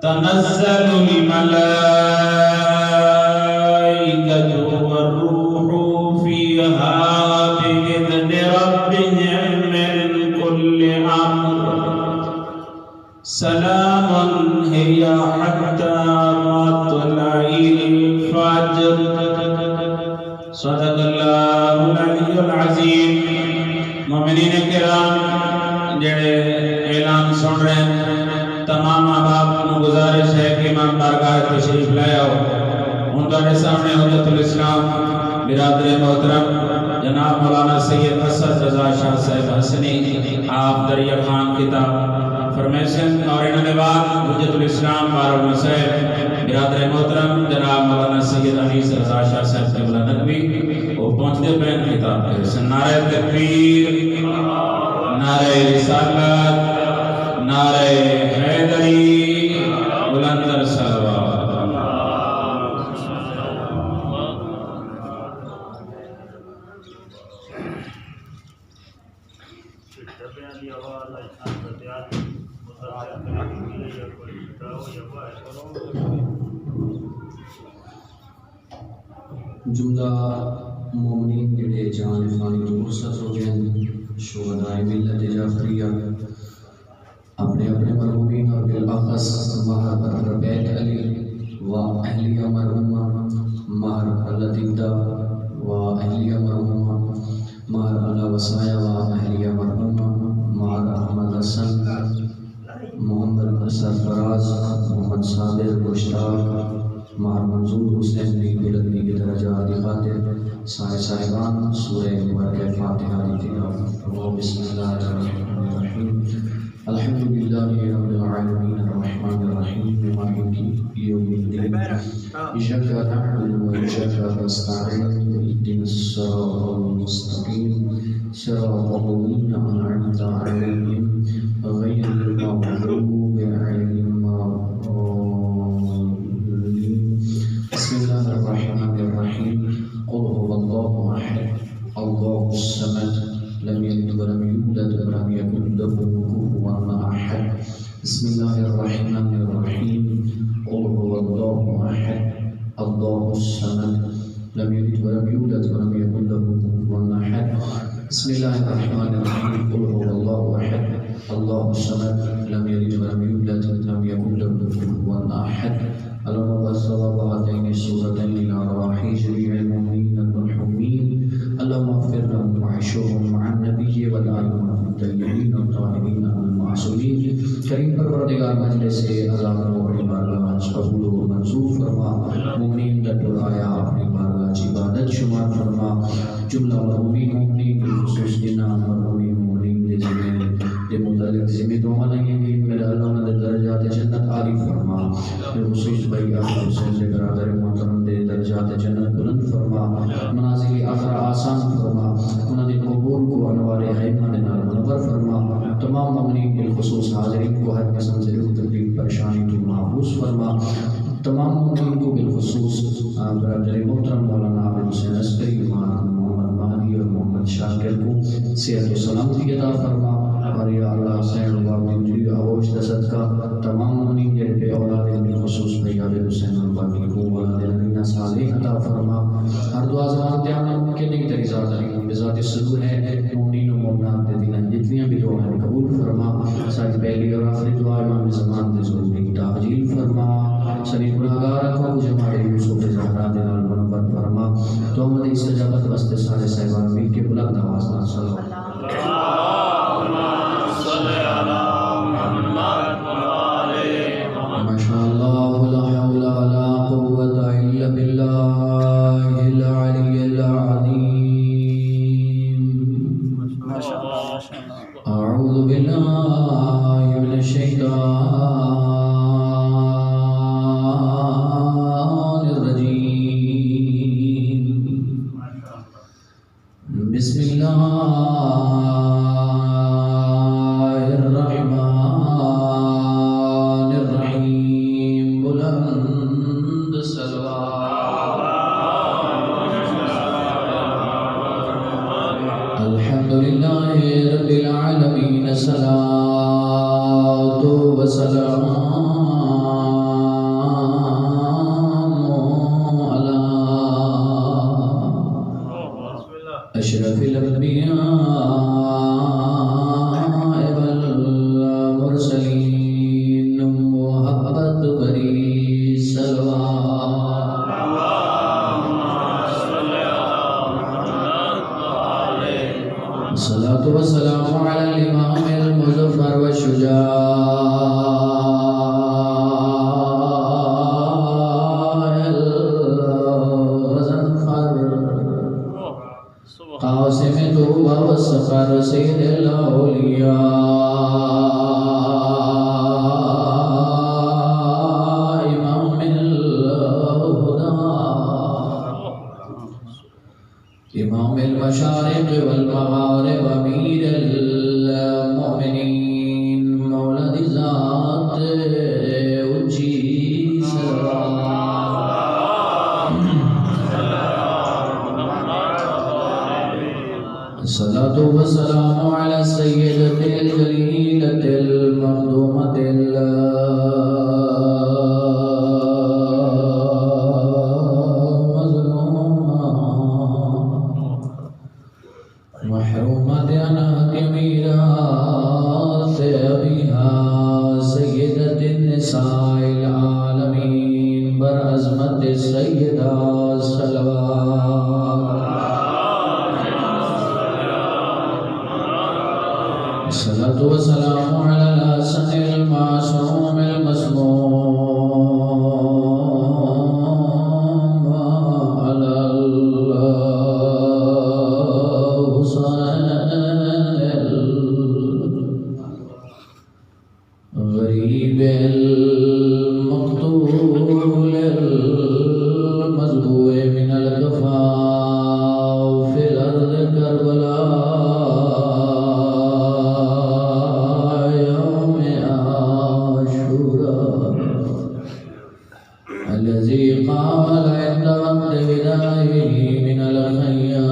تنزل الملائكة والروح فيها بإذن ربهم من كل أمر سلام هي حتى مطلع الفجر صدق الله العلي العظيم. مومنین کرام جڑے اعلان سن رہے ہیں تمام احباب کو گزارش ہے کہ امام بارگاہ تشریف لائے آؤ. ان کے سامنے حجت الاسلام برادر محترم جناب مولانا سید اسد رضا شاہ صاحب حسنی آپ دریا خان کتاب فرمیشن اور انہوں نے بعد حجت الاسلام بار المسائل برادر محترم جناب مولانا سید انیس رضا شاہ صاحب قبلہ نقوی وہ پہنچتے بین کتاب ہے. نعرہ تکبیر، نعرہ رسالت، نعرہ حیدری، بلندر صلوات. جملہ مومنین جڑے جان فانی تو رخصت ہو گئے شہداء ملت جعفریہ اپنے اپنے مرحومین اور بالاخص مہر ربیع علی و اہلیہ مرحومہ مہر اللطیفہ و اہلیہ مرحومہ مہر اللہ وسایہ و اہلیہ مرحومہ مہر احمد حسن محمد سرفراز محمد صابر مشتاق مہر منظور حسین بھی بلندی کی درجات خاطر سائے صاحبان سورہ مبارکہ فاتحہ تلاوت. بسم اللہ الرحمن الرحیم. الحمدللہ رب العالمین الرحمن الرحیم مالک یوم الدین ایاک نعبد و ایاک نستعین اهدنا الصراط المستقیم صراط الذین انعمت علیہم غیر المغضوب علیہم بسم اللہ الرحمن الرحیم. قل هو الله احد الله الصمد لم يلد ولم يولد ولم يكن له كفوا احد. بسم الله الرحمن الرحیم. قل هو الله احد الله الصمد لم يلد ولم يولد ولم يكن له كفوا احد. بسم الله الرحمن الرحیم. قل هو الله احد الله الصمد لم يلد ولم يولد ولم يكن له كفوا احد. اللهم صل هاتين السورتين الى ارواح جميع المؤمنين المرحومين. اللهم اغفر لهم واحشرهم مع النبي والائمه الطيبين الطاهرين المعصومين. کریم پروردگار مجلس اعظام و بڑی بارگاہ قبول و منظور فرما. مومنین ڈٹر آیا اپنی بارگاہ عبادت شمار فرما. جملہ مرحومین مومنین بالخصوص جنہ مرحومین مومنین دے متعلق ذمہ دعا نہیں ہیں میرے اللہ نے درجات جنت عالی فرما. بالخصوص بھائی احمد حسین سے برادر محترم دے درجات جنت بلند فرما. منازل آخر آسان فرما. انہوں نے قبور کو انوار حیمہ نال منور فرما. تمام مومنین بالخصوص حاضرین کو ہر قسم سے دکھ تکلیف پریشانی تو محفوظ فرما. تمام مومنین کو بالخصوص برادر محترم مولانا عابد حسین عسکری محمد مہدی اور محمد شاکر کو صحت و سلامتی عطا فرما. اور یا اللہ حسین الباقی آغوش دست کا تمام مومنین جن پہ اولاد بالخصوص بھائی عابد حسین الباقی کو اولاد نبینا صالح عطا فرما. ہر دعا زمان دیانا ممکن نہیں تری ذات علی بذات صدور ہے مومنین و مومنات دے دینا جتنیاں بھی دعا ہیں قبول فرما. ساتھ پہلی اور آخری دعا امام زمان دے ضروری تعجیل فرما. سبھی گناہگار کو جماعت یوسف زہرا دے نال منور فرما. تو ہم دی استجابت واسطے سارے صاحبان مل کے بلند آواز نال صلی اللہ حمد صلوات الحمدللہ رب العالمین صلاۃ و سلام علی اشرف الانبیاء والسلام على الإمام المظفر والشجاع الغزنفر قاسم طوبى والسفر سيد الأولياء إمام الهدى إمام المشارق والمغارب أمير المؤمنين مولد ذات وجي الصلاة والسلام على السيدة الجليلة المخدومة محرومة أنات ميراث أبيها سيدة النساء العالمين برعظمة السيدة صلوات الصلاة والسلام على الحسن المعصوم المسموم على غريب المقتول المذبوح من الكفاف في الأرض كربلاء يوم عاشوراء الذي قال عند وقت بدائه من الخيام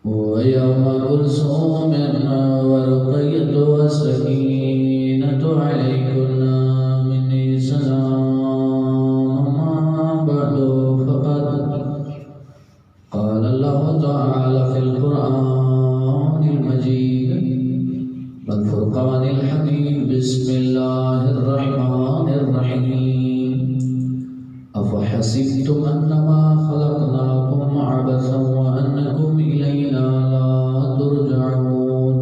ويوم كلثوم ورقية والسكينة عليكن مني سلام بعد فقد قال الله تعالى في القرآن المجيد والفرقان الحميد بسم الله الرحمن الرحيم أفحسبتم أنما خلقناكم عبثا وأنكم إلينا لا ترجعون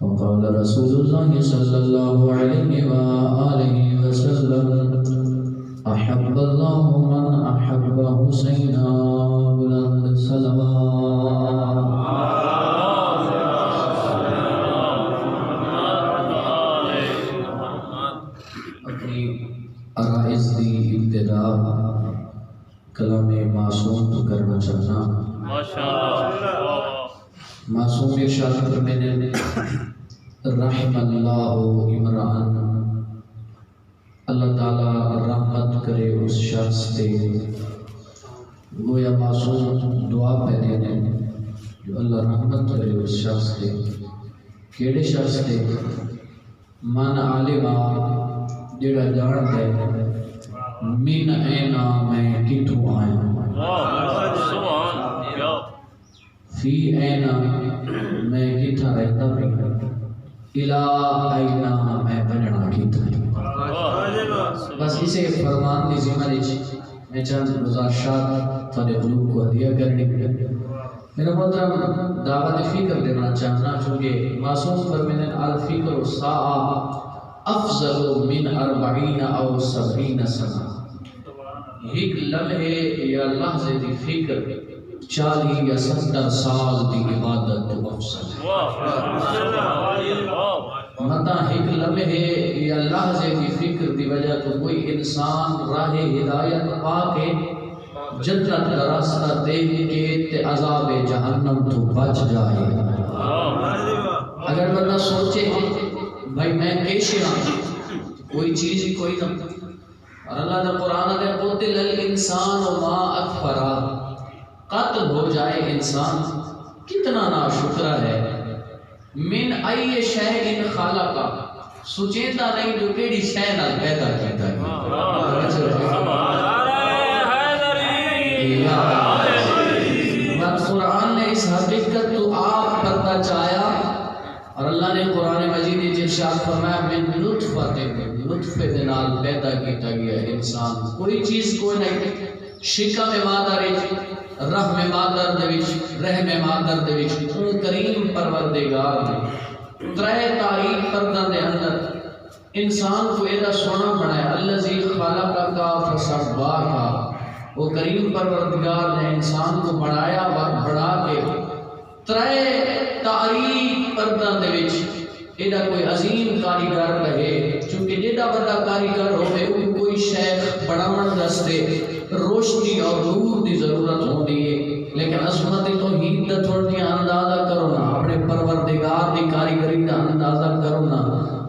وقال رسول الله صلى الله عليه وآله وسلم أحب الله من أحب حسينا بلند صلوات اپنی عرائض دی ابتدا کلام معصوم تو کرنا چاہنا معصوم ارشاد فرماتے ہیں رحم اللہ عمران اللہ تعالی رحمت کرے اس شخص تے گویا معصوم دعا پہ دینے جو اللہ رحمت کرے اس شخص تے کیڑے شخص تے من عالمہ جڑا جان دے من اینا میں کتھوں آیا فی اینا میں کتھا رہتا بھی الہ اینا میں بننا کتھا بس اسے فرمان دی ذمہ میں چند گزارشات تھوڑے قلوب کو ہدیہ کرنی میرا محترم دعوت فکر دینا چاہنا چونکہ معصوم فرمین الفکر الساعہ افضل من 40 او 70 سنہ ایک لمحے یا لحظے دی فکر 40 یا 70 سال دی عبادت تو افضل ہے مطلب ایک لمحے یا لحظے دی فکر دی وجہ تو کوئی انسان راہ ہدایت پا کے جنت کا راستہ دیکھ کے تے عذاب جہنم تو بچ جائے. اگر بندہ سوچے بھائی میں پیشے کوئی چیز ہی کوئی نہ، اور اللہ نے قرآن نے قتل الانسان ما اکفرا، قتل ہو جائے انسان کتنا ناشکرا ہے. من ای شیء خلقا، سوچیتا نہیں جو کیڑی شے نال پیدا کیتا ہے. قرآن نے اس حقیقت تو آپ پتہ چاہیا، اور اللہ نے قرآن مجید میں ارشاد فرمایا من نطفے دے نال پیدا کیتا گیا انسان. کوئی چیز کوئی نہیں، شکم مادر رحم مادر دے وچ رحم مادر دے وچ اون کریم پروردگار نے ترے تاریخ پردہ دے اندر انسان کو ایڈا سونا بنایا. الذی خلقک فسواک، وہ کریم پروردگار نے انسان کو بنایا اور بنا کے ترے تاریخ پردہ دے وچ ایڈا کوئی عظیم کاریگر رہے. چونکہ جیڑا بڑا کاریگر ہوئے ان کوئی شیخ بڑھاون دستے روشنی اور نور دی ضرورت ہوتی ہے، لیکن عظمت توحید دا تھوڑی اندازہ کرو نا، اپنے پروردگار دی کاریگری دا اندازہ کرو نا.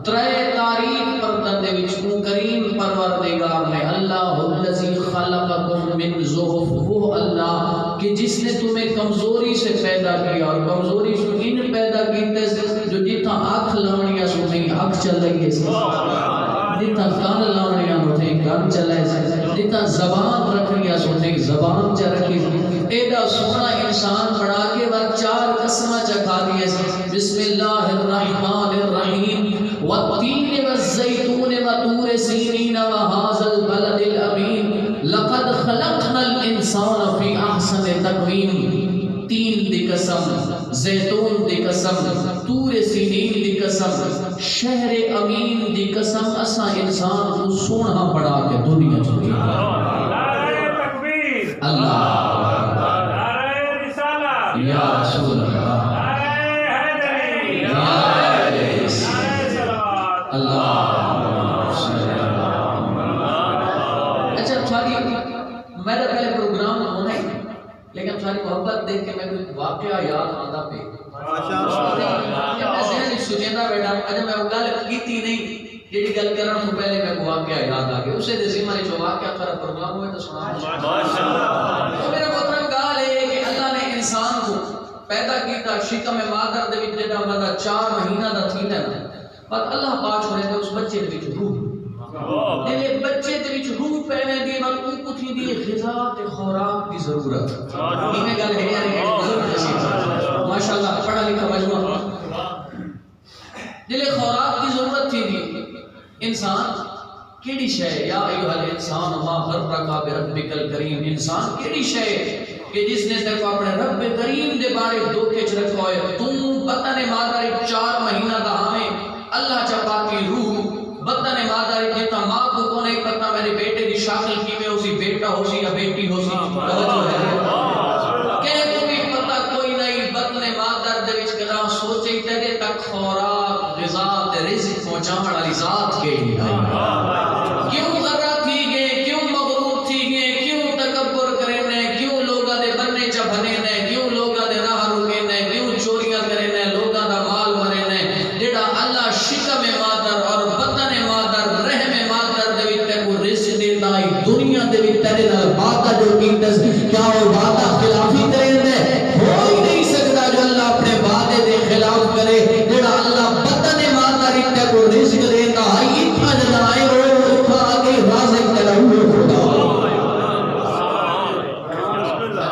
ترے تاریخ پردہ دے وچ اون کریم پروردگار نے اللہ الذی خلقکم من ضعف، وہ اللہ کہ جس نے تمہیں کمزوری سے پیدا کیا، اور کمزوری سے ان پیدا کیتے جو جتنا آنکھ لاؤنیاں سو نہیں آنکھ چل رہی ہے، جتنا کان لاؤنیاں سو نہیں کان چلائے، جتنا زبان رکھنیاں سو نہیں زبان چل رکھی. ایڈا سونا انسان بڑھا کے بعد چار قسمہ چکھا دیے. بسم اللہ الرحمن الرحیم والتین والزیتون وطور سینین وہذا البلد الامین لقد خلقنا الانسان فی احسن تقویم. تین دی قسم، زیتون دی قسم، طور سینین دی قسم، شہر امین دی قسم، اسا انسان کو سونا بڑھا کے دنیا چلی. اللہ یا رسول اللہ اللہ. اچھا تھوڑی میرا پہلے پروگرام ہونا ہے، لیکن تھوڑی محبت دیکھ کے میں کوئی واقعہ یاد آتا پہ میں ذہن سوچیندہ بیٹھا. اجے میں وہ گل کیتی نہیں جیڑی گل کرن تو پہلے میں واقعہ یاد آ گیا، اسے دے ذمہ جو واقعہ کرا پروگرام ہوئے تو سنا. تو میرا محترم گل ہے کہ اللہ نے انسان کو پیدا کیتا شکم مادر دے وچ جڑا بندہ 4 مہینہ دا تھیندا ہے، پر اللہ پاک ہونے دے اس بچے دے وچ روح جے بچے دے وچ روح پینے دی وقت کو تھی دی غذا تے خوراک دی ضرورت. یہ گل ہے یار ماشاءاللہ پڑھا لکھا مجموعہ جے خوراک دی ضرورت تھی دی انسان کیڑی شے یا ایھا الانسان ما غرک بربک الکریم. انسان کیڑی شے کہ جس نے تیرے کو اپنے رب کریم دے بارے دھوکے چ رکھا ہے. تم بطن مادر 4 مہینہ دا ہمیں اللہ چپا کی روح بطن مادر جتا ماں کو کو نہیں پتا میرے بیٹے دی شکل کی میں اسی بیٹا ہو سی یا بیٹی ہو سی کہ کو بھی پتا کوئی نہیں. بطن مادر دے وچ کدا سوچے تے تک خوراک غذا تے رزق پہنچاون والی ذات کیڑی ہے. کیوں غرا تھی گئے، کیوں مغرور تھی گئے، کیوں تکبر کرے نے، کیوں لوگاں دے بننے چ بنے نے، کیوں لوگاں دے راہ رکے نے، کیوں چوریاں کرے نے، لوگاں دا مال مرے نے. جڑا اللہ شکم مادر اور بطن مادر رحم مادر دے وچ تے کو رزق دیندا ہے دنیا دے وچ تیرے نال وعدہ جو کیتا کیا وہ وعدہ خلافی کرے نے؟ ہو ہی نہیں سکتا جو اللہ اپنے وعدے دے خلاف کرے. جڑا اللہ بطن مادر تے کو رزق دیندا ہے اتنا جنائے ہو اٹھا کے رازق تے رہو خدا.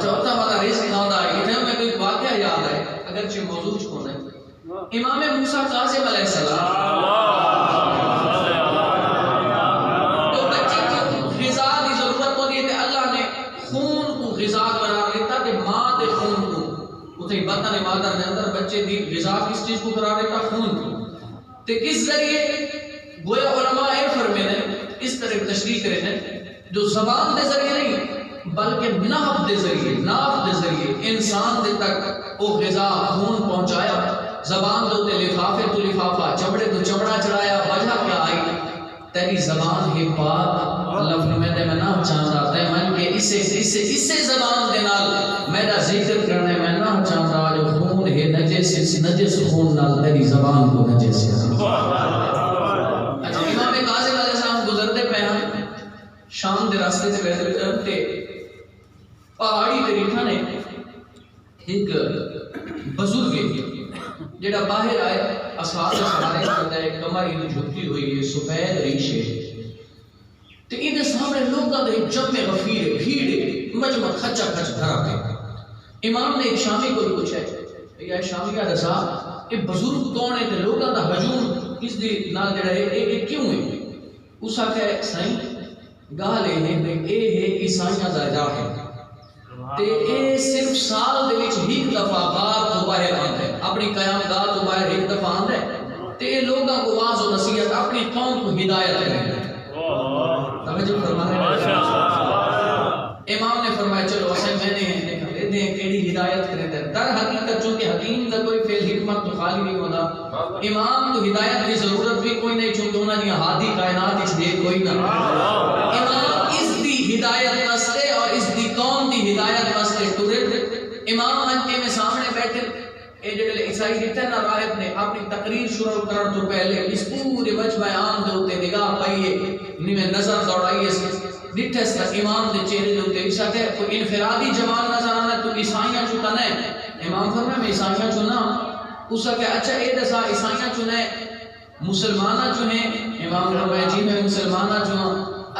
چوتھا والا رزق کھاوندا ہے. اتنے میں کوئی واقعہ یاد ہے اگرچہ موضوع چھوڑنا ہے. امام موسیٰ کاظم علیہ السلام تو بچے کو غذا دی ضرورت ہوتی ہے، اللہ نے خون کو غذا قرار دیتا کہ ماں دے خون کو اتنے بطن مادر دے اندر بچے دی غذا کس چیز کو قرار دیتا؟ خون کو. تے کس ذریعے گویا علماء فرمے نے اس طرح تشریح کرے نے جو زبان دے ذریعے نہیں بلکہ ناف دے ذریعے انسان دے تک وہ غذا خون پہنچایا. زبان دو تے لفافے تو لفافہ، چمڑے تو چمڑا چڑھایا. وجہ کیا آئی؟ تیری زبان ہے پاک اللہ فرماتا ہے میں نہ چاہتا تے من کے اسے زبان دے نال میرا ذکر کرنے میں نہ چاہتا جو خون ہے نجس خون نال تیری زبان کو نجس ہے. اچھا امام کاظم علیہ السلام گزرتے پے ہیں شام دے راستے سے بیٹھے پہاڑی طریقہ نے ایک بزرگ جڑا باہر آئے اصحاب سارے کرتا ہے کمر ان جھکی ہوئی ہے سفید ریش ہے تے ان سامنے لوگاں دے جمع غفیر بھیڑ مجمع کھچا کھچ بھرا پیا. امام نے ایک شامی کو پوچھا یا شامی کا رضا کہ بزرگ کون ہے تے لوگاں دا ہجوم اس دی نال جڑا ہے اے کیوں ہے؟ اس آکھے سائیں گل اے ہے عیسائیاں دا راہ ہے تے اے صرف سال دے وچ ایک دفعہ غار تو باہر آندا ہے اپنی قیام گاہ تو باہر ایک دفعہ آندا ہے تے لوگاں کو واعظ و نصیحت اپنی قوم کو ہدایت کرے. توجہ فرمائیں. امام نے فرمایا چلو اسے میں نے دے دیں کیڑی ہدایت کرے تے در حقیقت چونکہ حکیم دا کوئی فعل حکمت تو خالی نہیں ہوتا امام کو ہدایت کی ضرورت بھی کوئی نہیں چونکہ انہاں دی ہادی کائنات وچ دے کوئی نہ. امام اس دی ہدایت واسطے اور اس دی قوم دی ہدایت واسطے ٹرے. امام منکے میں سامنے بیٹھے اے جڑے عیسائی جتنے نہ راہب نے اپنی تقریر شروع کرن تو پہلے اس پورے مجمع عام دے اوتے نگاہ پائیے نیویں نظر دوڑائیے ڈٹھے سا امام دے چہرے دے اوتے ایسا کہ کوئی انفرادی جمال نظر آنا تو عیسائیاں چوں تنے. امام فرمایا میں عیسائیاں چوں نہ اس کہ اچھا اے دسا عیسائیاں چوں نے مسلماناں چوں ہیں؟ امام فرمایا جی میں مسلماناں چوں ہاں.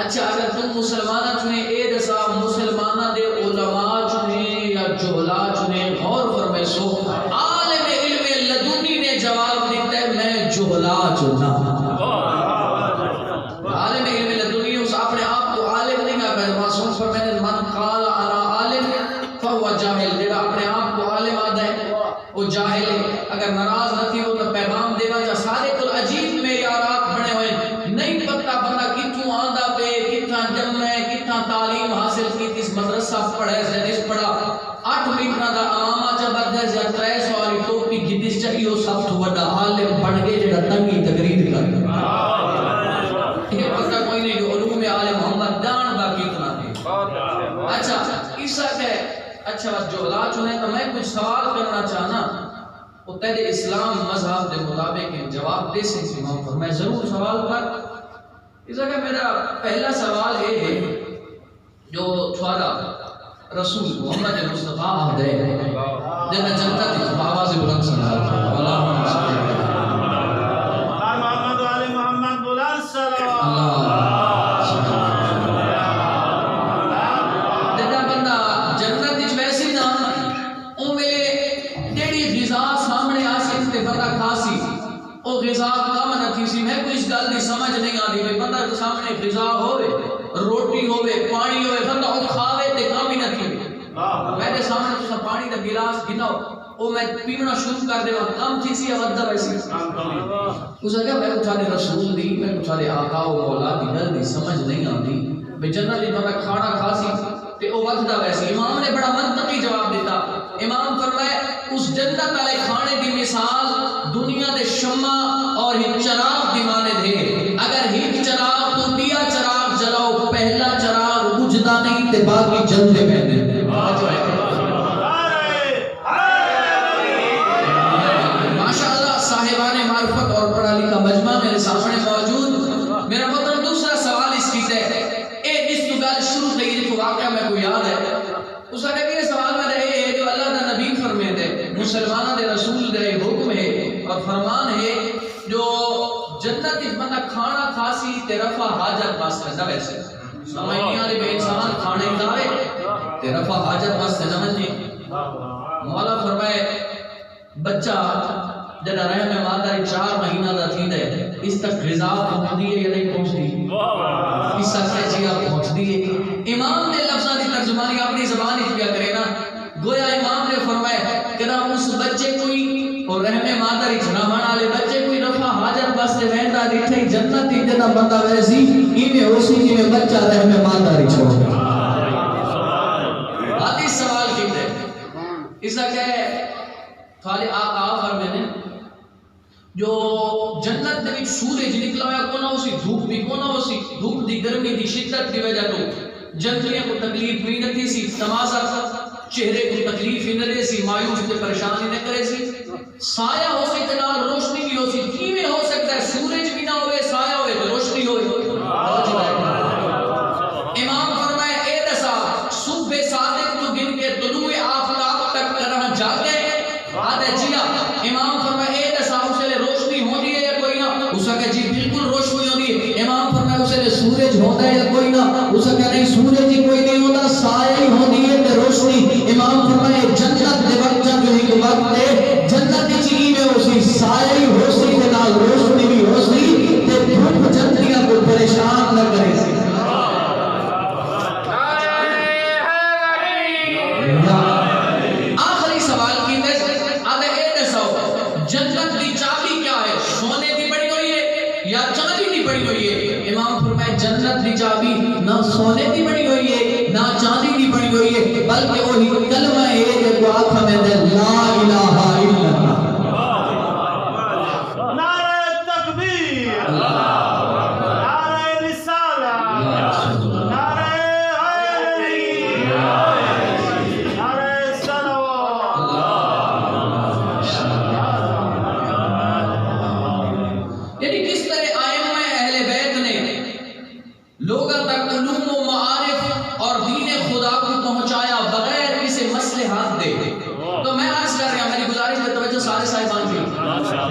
اچھا اگر تم مسلماناں چوں ہیں اے دسا مسلماناں دے علماء چوں ہیں یا جہلا چوں ہیں؟ غور فرمائے سو عالم علم لدنی نے جواب دیتا ہے میں جہلا چوں نہ. عالم علم لدنی اس اپنے آپ کو عالم نہیں کہا معصوم فرماتے من قال انا عالم فهو جاہل جڑا اپنے آپ کو عالم آدا ہے وہ جاہل ہے. اگر ناراض نہ تھی ہو تو پیغام دینا چاہ سارے تو عجیب معیارات بنے ہوئے نہیں پتہ بندہ کتوں آندا پہ کتھاں جمع ہے کتھاں تعلیم حاصل کی اس مدرسہ پڑھے زیدس پڑھا 8 میٹر دا امامہ جبد ہے یا 300 والی ٹوپی گدس چاہیے سب تو بڑا عالم بن گئے جڑا تنگی تقریر کر یہ پتہ کوئی نہیں جو علوم عالم محمد دان باقی اتنا ہے. اچھا عیسیٰ کہ اچھا جو لا چنے تو میں کچھ سوال کرنا چاہنا وہ تیرے اسلام مذہب دے مطابق جواب دے سکتے امام فرمائے ضرور سوال کر. عیسیٰ کہ میرا پہلا سوال یہ ہے جو تھوڑا رسول محمد مصطفیٰ آدھے جنہ جنتا تھی آواز بلند صلی اللہ علیہ وسلم محمد علی محمد بلند صلی جنہ بندہ جنت وچ ویسی نہ او میرے جیڑی غذا سامنے آ سکتے بندہ کھاسی او غذا کم نہ تھی سی میں کوئی اس گل دی سمجھ نہیں آندی بھئی بندہ کے سامنے غذا ہوے روٹی ہوے پانی ہوے بندہ او کھاوے تے کم ہی نہ تھی میرے سامنے تو پانی دا گلاس گناؤ او میں پینا شروع کر دے کم تھی سی ودہ ویسی اس اگے میں اٹھانے رسول دی میں اٹھانے آقا و مولا دی گل دی سمجھ نہیں آندی بھئی جنت دی بندہ کھانا کھاسی تے او ودہ ویسی. امام نے بڑا منطقی جواب دیتا. امام فرمائے اس جنت والے کھانے دی مثال دنیا دے شمع اور ایک چراغ دی مانند ہے. اگر ایک چراغ تو دیا چراغ جلاؤ پہلا چراغ بجھدا نہیں تے باقی جلدے پہنے. ماشاءاللہ صاحبان معرفت اور پڑھا لکھا مجمع میرے سامنے موجود. میرا محترم دوسرا سوال اس کی سے اے اس تو گل شروع تھی جو واقعہ میں کو یاد ہے اس کا کہ یہ سوال میں رہے ہے جو اللہ دا نبی فرماتے مسلمانوں دے رسول دے حکم ہے اور فرمان ہے جو جنت اس بندہ کھانا کھاسی تے رفع حاجت واسطے نہ ویسے سمجھ نہیں آ رہی بھئی انسان کھانے کھاوے تے رفع حاجت واسطے نہ نہیں. مولا فرمائے بچہ جڑا رحم میں مادہ 4 مہینہ دا تھیندا ہے اس تک غذا پہنچدی ہے یا نہیں پہنچدی اس سے جی آپ پہنچدی ہے. امام نے لفظاں دی ترجمانی اپنی زبان وچ کیا کرے نا گویا امام نے فرمایا کہ نہ اس بچے کوئی اور رحم مادہ وچ رہن والے بچے کوئی رفع حاجت واسطے ویندا ڈٹھے جنت دی جنا بندہ ویسی ایویں ہوسی جویں بچہ رحم مادہ وچ ہوگا. آدھی سوال کیتے اس کا کہ تھوڑے آقا فرمانے جو جنت دے وچ سورج نکلا ہوا کو نہ اسی دھوپ بھی کو نہ اسی دھوپ دی گرمی دی شدت دی وجہ تو جنتیاں کو تکلیف بھی نہ تھی سی تماشا چہرے کو تکلیف ہی نہ دے سی مایوس تے پریشانی نہ کرے سی سایہ ہو سی تے نال روشنی بھی ہو سی کیویں ہو سکتا ہے سورج بھی نہ ہوئے سایہ ہوئے تے روشنی ہوئے امام فرمائے اے دسا صبح صادق تو گن کے طلوع آفتاب تک کرنا جاتے آدھے جیا امام فرمائے اے دسا اسے لے روشنی ہوندی ہے یا کوئی نہ اسا کہ جی بالکل روشنی ہوندی ہے امام فرمائے اسے لے سورج ہوتا ہے یا کوئی نہ اسا کہ نہیں سورج ہی کوئی نہیں ہوتا سایہ ہی ہوندی ہے تے روشنی امام فرمائے جنت دے وقت جو ایک وقت ہے جنت دی چیز میں اسی سایہ ہی ہو سی تے نال روشنی بھی ہو سی تے دھوپ جنتیاں کو پریشان نہ کرے سی آخری سوال کی آدھے اے دسو جنت دی چابی کیا ہے سونے دی بڑی ہوئی ہے یا چاندی دی بڑی ہوئی ہے امام فرمائے جنت دی چابی نہ سونے دی بڑی ہوئی ہے نہ چاندی دی بڑی ہوئی ہے بلکہ وہی کلمہ ہے جو آنکھ میں دے لا الہ الا اللہ نعرہ تکبیر نعرہ رسالہ نعرہ حیدری نعرہ صلوات یعنی کس طرح ائمہ اہل بیت نے لوگوں تک علوم و معارف اور دین خدا کو پہنچایا بغیر کسی مصلحت دے تو میں عرض کر رہا ہوں میری گزارش ہے توجہ سارے صاحبان کی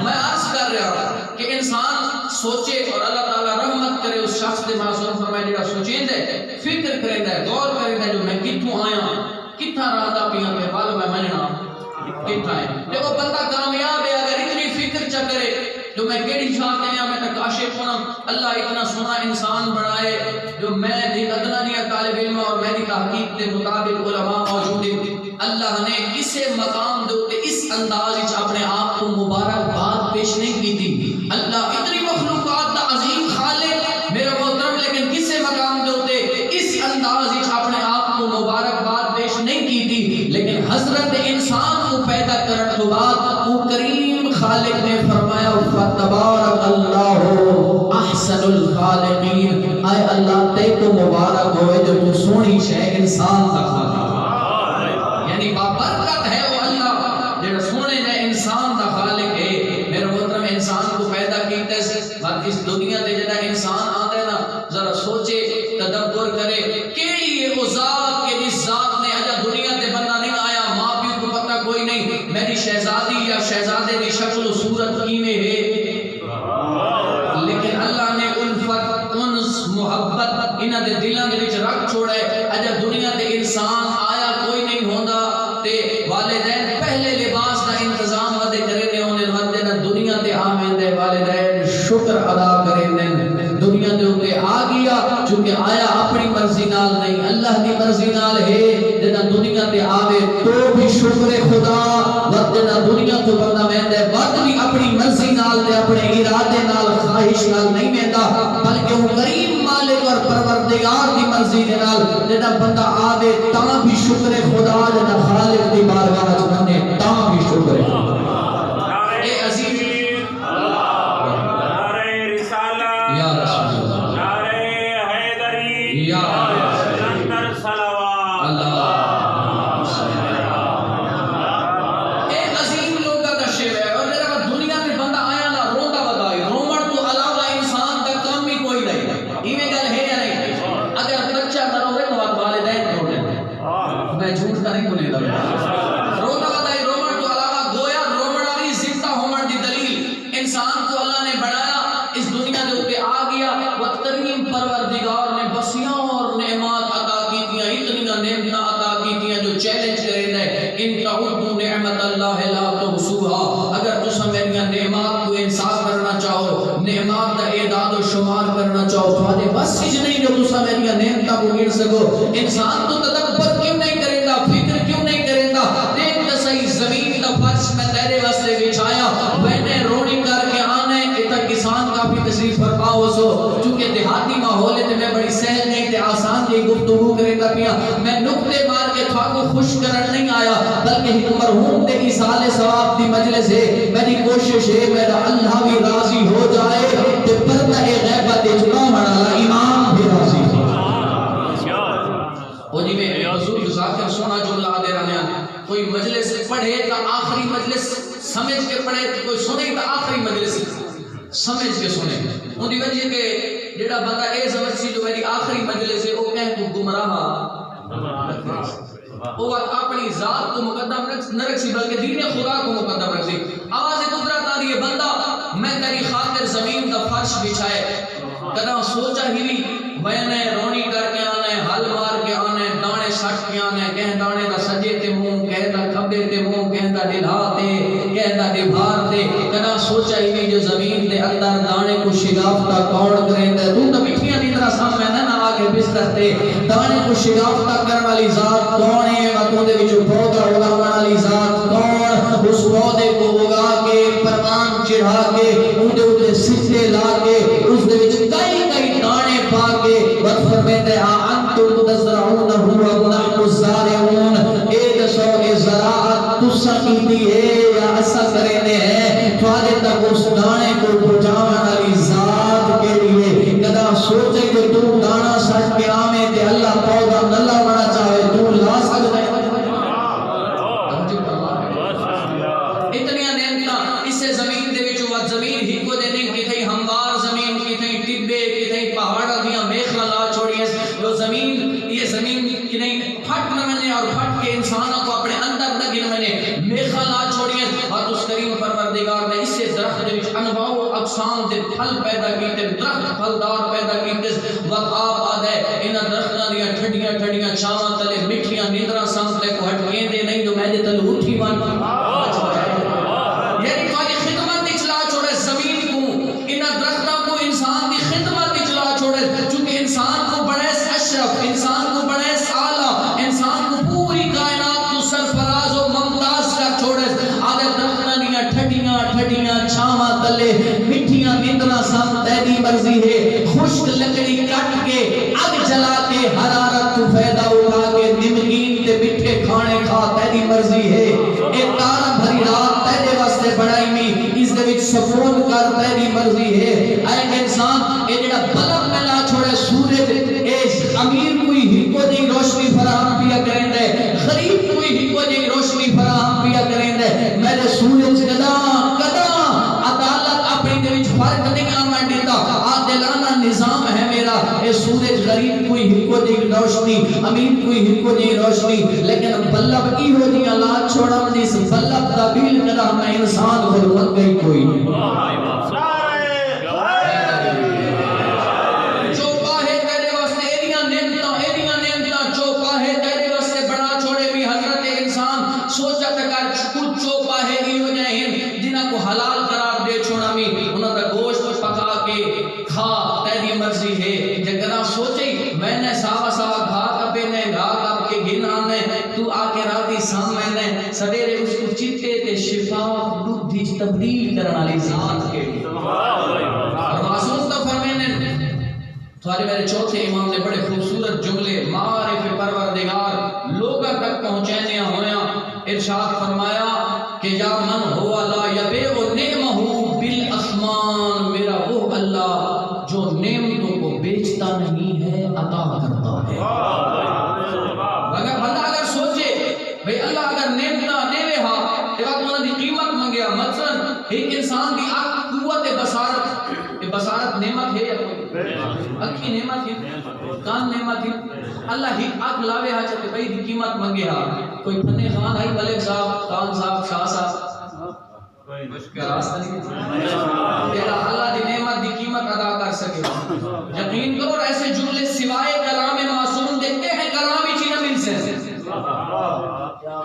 میں عرض کر رہا ہوں کہ انسان سوچے اور اللہ تعالیٰ رحمت کرے اس شخص دے معصوم فرمائے جڑا سوچیں دے فکر کریں دے غور کریں دے جو میں کتھوں آیا کتھا رہا پیاں تے حال میں مننا کتھا ہے دیکھو بندہ کامیاب ہے اگر اتنی فکر چ کرے جو میں کیڑی شان دیا میں تک عاشق ہونا اللہ اتنا سونا انسان بنائے جو میں دی ادنا نہیں طالب علم اور میں دی تحقیق کے مطابق علماء موجود ہیں اللہ نے کسے مقام دے اس انداز وچ اپنے آپ کو مبارکباد پیش نہیں کی تھی اللہ اتنی مخلوقات دا عظیم خالق میرا محترم لیکن کسے مقام دے اس انداز وچ اپنے آپ کو مبارکباد پیش نہیں کی تھی لیکن حضرت انسان کو پیدا کرنے کے بعد وہ کریم خالق نے فرمایا فتبارک اللہ احسن الخالقین اے اللہ تے تو مبارک ہوئے جو تو سونی شے انسان دا خالق یعنی بابرکت ہے وہ اللہ جو سونے نے انسان دا خالق ہے میرے محترم انسان کو پیدا کیتے سے بات اس دنیا تے جڑا انسان آتا ہے نا ذرا سوچے تدبر کرے کیڑی ہے وہ ذات کہ جس ذات نے اجا دنیا تے بندہ نہیں آیا ماں پیو کو پتہ کوئی نہیں میری شہزادی یا شہزادے کی شکل و صورت کیویں ہے لیکن اللہ نے الفت انس محبت انہاں دے دلاں دے وچ رکھ چھوڑا ہے اجا دنیا تے انسان آیا کوئی نہیں ہوندا تے والدین پہلے لباس دا انتظام ودے کرے نے اونے ودے نہ دنیا تے آویندے والدین شکر ادا کرے نے دنیا دے اوتے آ گیا چونکہ آیا اپنی مرضی نال نہیں اللہ دی مرضی نال ہے جدا دنیا تے آوے تو بھی شکر خدا ودنا دنیا تو بندہ ویندا ہے ود بھی اپنی مرضی نال تے اپنے ارادے نال خواہش نال نہیں ویندا بلکہ وہ کریم مالک اور پروردگار دی مرضی دے نال جدا بندہ آوے تاں بھی شکر خدا جدا خالق دی بارگاہ وچ بندے تاں بھی شکر اے عظیم اگر تسا میری نعمات کو انصاف کرنا چاہو نعمات کا اعداد و شمار کرنا چاہو تھوڑے بس ہی نہیں جو تسا میری نعمتاں کو گن سکو انسان تو تدبر کیوں نہیں کرے گا فکر کیوں نہیں کرے گا دیکھ تے صحیح زمین کا فرش میں تیرے واسطے بچھایا میں نے روڑی کر کے آنے اتنا کسان کافی تشریف فرما ہو سو چونکہ دیہاتی ماحول ہے میں بڑی سہل نہیں تے آسان کی گفتگو کرے گا پیا میں نقطے مار کے تھا کو خوش کرن نہیں آیا بلکہ ایک مرحوم دے ایصال ثواب دی مجلس ہے میری کوشش ہے میرا اللہ بھی راضی ہو جائے تے پردہ غیبت اجماع والا امام بھی راضی ہو وہ جی میں حضور ذاکر سونا جملہ دے رہے ہیں کوئی مجلس پڑھے تا آخری مجلس سمجھ کے پڑھے کوئی سنے تا آخری مجلس سمجھ کے سنے ان دی وجہ کہ جڑا بندہ اے سمجھ سی جو میری آخری مجلس ہے وہ کہیں تو گمراہ وہ اپنی ذات کو مقدم نہ رکھ سی بلکہ دین خدا کو مقدم رکھ سی آواز قدرت آ رہی ہے بندہ میں تیری خاطر زمین کا فرش بچھائے کدا سوچا ہی نہیں میں نے رونی کر کے آنے حل مار کے آنے دانے سٹ کے آنے کہیں دانے دا سجے تے منہ کہیں دا کھبے تے منہ کہیں دا ڈلھا تے کہیں دا ڈبھار تے کدا سوچا ہی نہیں جو زمین دے اندر دانے کو شگافتہ کون کریں دے تو مٹھیاں دی طرح سامنے نہ آگے بستر تے دانے کو شگافتہ کرنے والی ذات کون ہے وقتوں دے وچ پودا اگاون والی ذات کون اس پودے کو اگا کے پروان چڑھا کے اون دے اوپر سجدے لا کے اس دے وچ کئی کئی دانے پا کے وقت فرماتے ہیں انتم تزرعونہ و نحن الزارعون اے دسو اے زراعت تساں کیتی ہے یا اساں کرنے ہیں تھوڑے تک اس دانے کو پہنچاون والی ذات کے لیے کدا سوچے کہ تو دانا سٹ کے آویں تے اللہ پودا نہ لاونا چاہے تو لا سکدا ہے اتنی نعمتاں اس زمین دے وچ وہ زمین ہی کو دے نہیں کہ تھئی ہموار زمین کی تھئی ٹبے کی تھئی پہاڑاں دیاں میخلاں لا چھوڑی جو زمین یہ زمین کی نہیں پھٹ نہ منے اور پھٹ کے انسانوں کو اپنے اندر نہ گن منے میخلاں لا چھوڑی اور اس کریم پروردگار نے اس سے درخت دے وچ انواع و اقسام دے پھل پیدا کیتے درخت پھلدار پیدا کیتے وقت آپ آدھے انہاں درختاں دیاں ٹھڈیاں ٹھڈیاں چھاواں تلے مٹھیاں نیندراں سامنے کو ہٹکیں دے نہیں جو میں دے تل اٹھی مان یعنی تمہاری خدمت اچلا چھوڑے زمین کو انہاں درختاں کو انسان دی خدمت اچلا چھوڑے چونکہ انسان کو بڑے اشرف انسان کو بڑے اعلی انسان کو پوری کائنات کو سرفراز و ممتاز کر چھوڑے آدھے درختاں دیاں ٹھڈیاں ٹھڈیاں چھاواں تلے مٹھیاں نیندراں سام تیری مرضی ہے خشک لکڑی کٹ کے اگ جلا کے حرارت کو فائدہ اٹھا کے نمکین تے میٹھے کھانے کھا تیری مرضی ہے اے تارا بھری رات تیرے واسطے بڑائی میں اس دے وچ سکون کر تیری مرضی ہے اے انسان اے جڑا بلب میں لا چھوڑے سورج اے امیر کوئی ہی کو دی روشنی فراہم پیا کریں دے غریب کوئی ہی کو دی روشنی فراہم پیا کریں دے میرے سورج کدا کدا عدالت اپنی دے وچ فرق نہیں آمن دیتا عادلانہ نظام ہے میرا اے سورج غریب کوئی ہی کو دی روشنی امیر کوئی ہی کو دی روشنی لیکن بلب ای ہو دی اللہ چھوڑا مجھے بلب دا بیل کدا میں انسان کو مت گئی کوئی نہیں سویرے اس کو چٹے تے شفاف دودھ دی تبدیل کرنے والی ذات کے اور معصوم تو فرمانے تمہارے میرے چوتھے امام نے بڑے خوبصورت جملے معارف پروردگار لوگوں تک پہنچانے ہویا ارشاد فرمایا کہ یا من ہوا لا یبیع نعمہ بالاسمان میرا وہ اللہ جو نعمتوں کو بیچتا نہیں ہے عطا کرتا ہے اگر بندہ اگر سوچے بھئی اللہ اگر نعمتہ دیوے ہاں کہ وقت انہوں نے قیمت منگیا مثلا ایک انسان دی قوت بصارت بصارت نعمت ہے یا کوئی اکھی نعمت ہے کان نعمت ہے اللہ ہی آگ لاوے ہاں چاہتے بھئی دی قیمت منگے ہاں کوئی پھنے خان آئی ملک صاحب خان صاحب شاہ صاحب راستہ نہیں تیرا اللہ دی نعمت دی قیمت ادا کر سکے یقین کرو ایسے جملے سوائے کلام معصوم دیکھتے ہیں کلام ہی چیزیں مل سے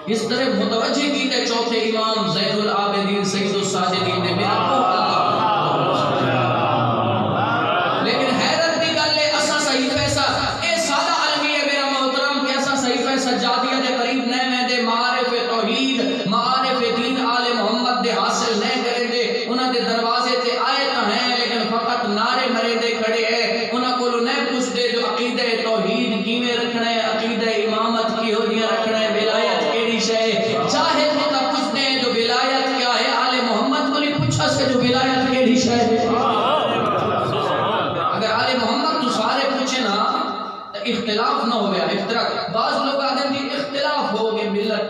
اس طرح متوجہ کیتے چوتھے امام زین العابدین سید الساجدین نے میرا کو لیکن حیرت دی گل ہے اسا صحیفہ سا اے سادہ علمی ہے میرا محترم کہ اسا صحیفہ سجادیہ دے قریب نہ میں دے معارف توحید معارف دین آل محمد دے حاصل نہ کرے دے انہاں دے دروازے تے آئے تو ہیں لیکن فقط نعرے مرے دے کھڑے ہیں انہاں کو نہ پوچھ دے جو عقیدہ توحید کیویں رکھنا ہے عقیدہ امامت کی ہو دیا رکھنا ہے ولایت کیڑی شے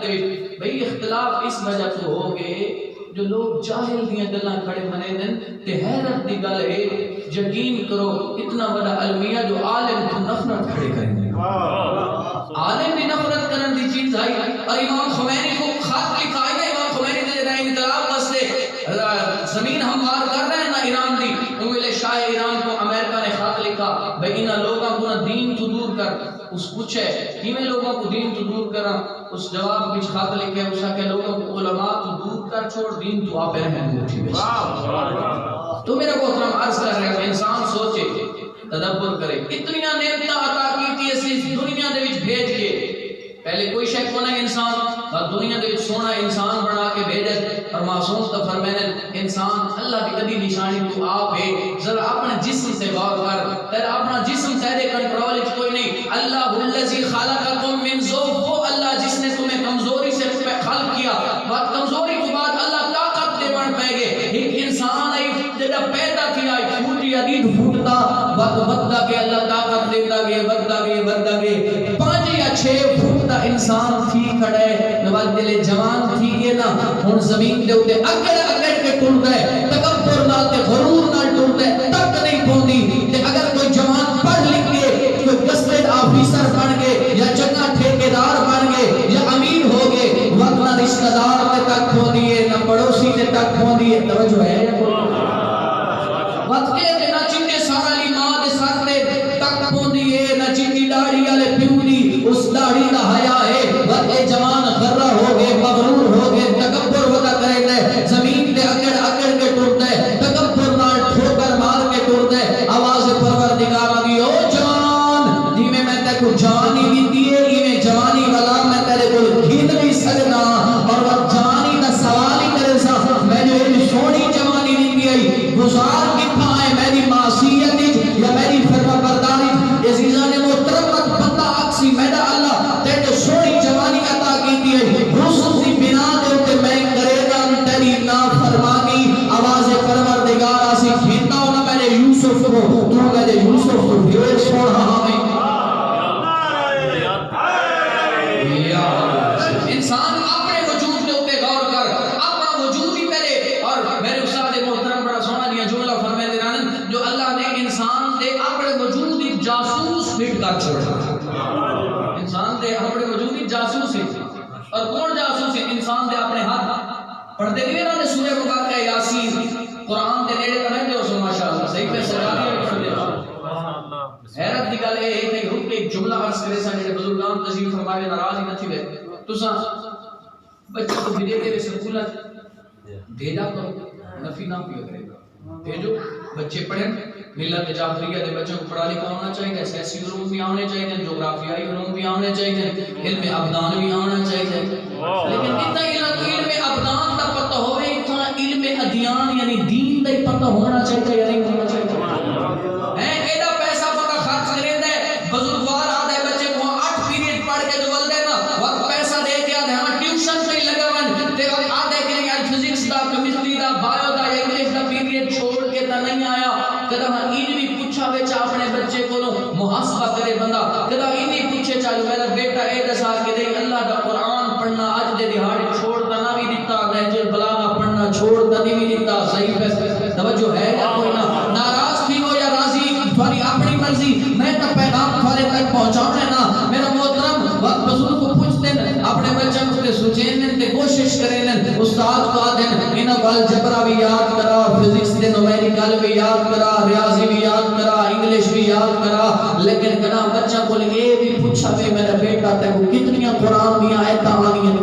دے بھئی اختلاف اس وجہ تو ہو گئے جو لوگ جاہل دیاں گلاں کھڑے بنے دن تے حیرت دی گل ہے یقین کرو اتنا بڑا المیہ جو عالم کو نفرت کھڑے کریں گے عالم بھی نفرت کرن دی چیز آئی اور امام خمینی کو خط لکھا ہے امام خمینی نے رہے انقلاب واسطے زمین ہموار کر رہے ہیں نا ایران دی انگلے شاہ ایران کو امریکہ نے خط لکھا بھئی انہاں لوگوں کو نہ دین تو دور کر اس پوچھے کیویں لوگوں کو دین تو دور کرا اس جواب وچ خط لکھے اس کہ لوگوں کو علماء تو دور کر چھوڑ دین تو آپ رہنے اٹھی بیٹھ تو میرا محترم عرض کر رہا ہے انسان سوچے تدبر کرے اتنی نعمتیں عطا کی تھی اس دنیا دے وچ بھیج کے پہلے کوئی شک کو نہیں انسان اور دنیا دے وچ سونا انسان بنا کے بھیجے اور معصوم تو فرمائے انسان اللہ کی کدی نشانی تو آپ ہے ذرا اپنے جسم سے غور کر تیرا اپنا جسم تیرے کنٹرول وچ کوئی نہیں اللہ الذی خلقکم من ضعف وہ اللہ جس نے تمہیں کمزوری سے خلق کیا اور کمزوری کے بعد اللہ طاقت دے بن پے گے ایک انسان ہے جڑا پیدا کیا ہے پھوٹی عدید پھوٹتا وقت وقتا کے اللہ طاقت دیتا گے وقتا گے 5 یا 6 فٹ دا انسان تھی کھڑے نواز دل جوان تھی یہ نا ہن زمین دے اوتے اکڑ کے ٹردا ہے تکبر نال تے غرور نال ٹردا ہے تک نہیں پوندی تے اگر کوئی جوان پڑھ لکھ کے کوئی گزٹڈ آفیسر بن گئے یا چنگا ٹھیکیدار بن گئے یا امیر ہو گئے وقت نہ رشتہ دار تے تک پوندی ہے نہ پڑوسی تے تک پوندی ہے توجہ ہے وقت کے نہ چنگے سارا لی ماں دے سر تے تک پوندی ہے نہ چنگی داڑھی والے پیو دی اس داڑھی دا حیا ہے وقت جوان غرہ ہو گئے مغرور ہو گئے تکبر ودا کرے دے زمین تے اکڑ کے ٹردا ہے تکبر نال ٹھوکر مار کے ٹردا ہے آواز پروردگار دی او جان جی میں تے کو جانی دتی ہے ایویں جوانی والا میں تیرے کول کھین نہیں سکدا اور وہ جوانی دا سوال ہی کرے سا میں جو سونی جوانی دتی ہے گزار کتھا ہے میری معصیت یا میری فرما برداری عزیزان محترم بندہ اکسی میرا اللہ تیرے سونی جوانی عطا کیتی ہے حسن دی بنا دے تے میں کرے گا تیری نافرمانی آواز پروردگار اسی کھیندا ہونا میں نے یوسف کو تو کہے یوسف کو ڈھیر سونا ہے انسان اپنے وجود کے اوپر غور کر اپنا وجود ہی پہلے اور میرے استاد محترم بڑا سونا دیا جملہ فرمائے دیران جو اللہ نے انسان دے اپنے وجود ہی جاسوس فٹ کر چھوڑا انسان دے اپنے وجود ہی جاسوس ہے اور کون جاسوس ہے انسان دے اپنے ہاتھ پڑھتے گئے انہوں نے سورہ مبارکہ یاسین قرآن دے نیڑے کریں جو سو ماشاءاللہ صحیح پہ سجا دیا حیرت دی گل ہے کہ رک کے ایک جملہ عرض کرے سا جڑے بزرگان تشریف فرمائے ناراض ہی نہ تھی وے تساں بچے کو بھیجے کے سکول بھیجا کرو نفی نہ پیا کرے گا بھیجو بچے پڑھیں ملت جعفریہ دے بچوں کو پڑھا لکھا ہونا چاہیے سیاسی علوم بھی آنے چاہیے جغرافیائی علوم بھی آنے چاہیے علم ابدان بھی آنا چاہیے لیکن اتنا علم ابدان کا پتہ ہوئے اتنا علم ادیان یعنی دین کا پتہ ہونا چاہیے یا نہیں ہونا چاہیے ایڈا پیسہ پتہ خرچ کریں دے بزرگوار آدھے بچے کو 8 پیریڈ پڑھ کے جو ول دے نا وقت پیسہ دے کے آدھے ہاں ٹیوشن سے لگا ون تے آدھے کے لیے physics the chemistry the bio the English the period چھوڑ کے تا نہیں آیا کدا این بھی پوچھا بچہ اپنے بچے کو محاسبہ کرے بندہ کدا این بھی پوچھے چلو میرا بیٹا اے دسا کہ دے اللہ دا قرآن پڑھنا اج دے دہاڑی چھوڑ تا نہ بھی دیتا نہج البلاغہ پڑھنا چھوڑ تا نہیں بھی دیتا صحیح ہے توجہ ہے یا کوئی نہ ناراض بھی ہو یا راضی تھوڑی اپنی مرضی میں تو پیغام تھوڑے تک پہنچاؤں ہے نا میرا محترم وقت بزرگ کو پوچھتے ہیں اپنے بچوں کو سوچیں تے کوشش کریں استاد کو دیں انہاں وال جبرا بھی یاد کرا فزکس دے نومیریکل بھی یاد کرا ریاضی بھی یاد کرا انگلش بھی یاد کرا لیکن کنا بچہ کو یہ بھی پوچھا کہ میرا بیٹا تے کو کتنی قرآن دی آیتاں آنی ہیں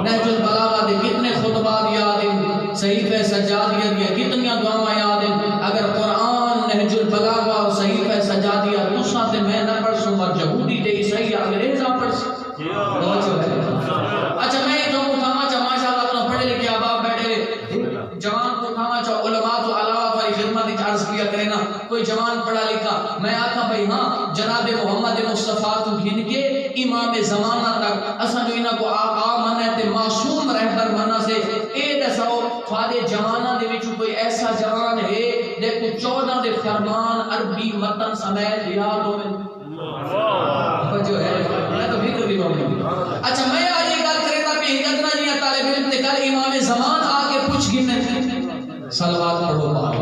نہج البلاغہ دے کتنے خطبات یاد ہیں صحیفہ سجادیہ دی کتنی دعاواں یاد ہیں اگر قرآن نہج البلاغہ اور صحیفہ سجادیہ تساں تے میں نہ پڑھ سوں اور یہودی تے عیسائی انگریزاں پڑھ سوں اچھا میں تو اٹھانا چاہ ماشاءاللہ اپنا پڑھے لکھے آباب بیٹھے جوان کو اٹھانا چاہ علماء تو علاوہ والی خدمت عرض کیا کرے نا کوئی جوان پڑھا لکھا میں آکھا بھئی ہاں جناب محمد مصطفیٰ تو گھن کے امام زمانہ تک اساں جو انہاں کو آقا مننے تے معصوم رہبر مننا سے اے دساؤ تھوڑے جواناں دے وچ کوئی ایسا جوان ہے دیکھو 14 دے فرمان عربی متن سمیت یاد ہوئے جو ہے میں تو فکر بھی اچھا میں صلوات پڑھو پاک